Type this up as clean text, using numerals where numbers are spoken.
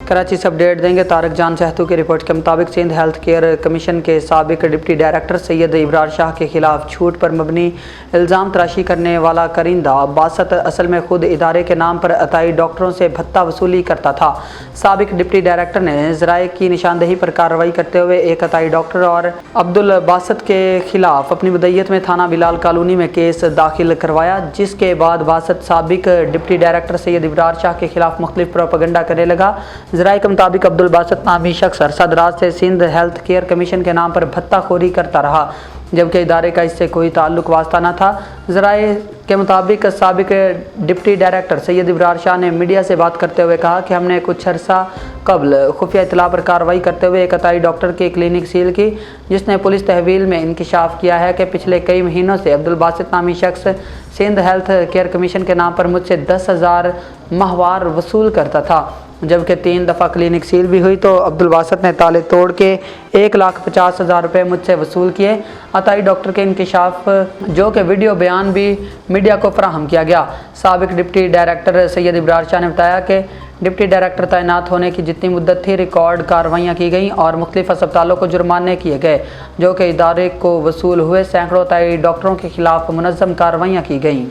कराची से अपडेट देंगे तारक जान सेहतू की रिपोर्ट के मुताबिक सिंध हेल्थ केयर कमीशन के साबिक डिप्टी डायरेक्टर सैयद इब्रार शाह के खिलाफ झूठ पर मबनी इल्ज़ाम तराशी करने वाला करिंदा बासत असल में खुद इदारे के नाम पर अताई डॉक्टरों से भत्ता वसूली करता था। साबिक डिप्टी डायरेक्टर ने ज़राए की निशानदेही पर कार्रवाई करते हुए एक अताई डॉक्टर और अब्दुल बासत के खिलाफ अपनी मुद्दत में थाना बिलाल कॉलोनी में केस दाखिल करवाया, जिसके बाद बासत साबिक डिप्टी डायरेक्टर सैयद इब्रार शाह के खिलाफ मुख्तलिफ प्रोपेगेंडा करने लगा। ज़राए के मुताबिक अब्दुल बासत नामी शख्स अरसदराज से सिंध हेल्थ केयर कमीशन के नाम पर भत्ताखोरी करता रहा, जबकि इदारे का इससे कोई ताल्लुक वास्ता न था। ज़राए के मुताबिक साबिक डिप्टी डायरेक्टर सैयद इब्रार शाह ने मीडिया से बात करते हुए कहा कि हमने कुछ अर्सा कबल खुफिया इतला पर कार्रवाई करते हुए एक अताई डॉक्टर की क्लिनिक सील की, जिसने पुलिस तहवील में इंकिशाफ किया है कि पिछले कई महीनों से अब्दुल बासत नामी शख्स सिंध हेल्थ केयर कमीशन के नाम पर मुझसे 10,000 माहवार वसूल करता था। जबकि 3 दफ़ा क्लिनिक सील भी हुई तो अब्दुल बासत ने ताले तोड़ के 1,50,000 रुपये मुझसे वसूल किए। अताई डॉक्टर के इंकिशाफ जो कि वीडियो बयान भी मीडिया को फराहम किया गया। साबिक डिप्टी डायरेक्टर सैयद इब्रार शाह ने बताया कि डिप्टी डायरेक्टर तैनात होने की जितनी मुद्दत थी रिकॉर्ड कार्रवाइयाँ की गईं और मुख्तलिफ अस्पतालों को जुर्माने किए गए, जो कि इदारे को वसूल हुए। सैकड़ों अताई डॉक्टरों के खिलाफ मुनज़्ज़म कार्रवाइयाँ की गईं।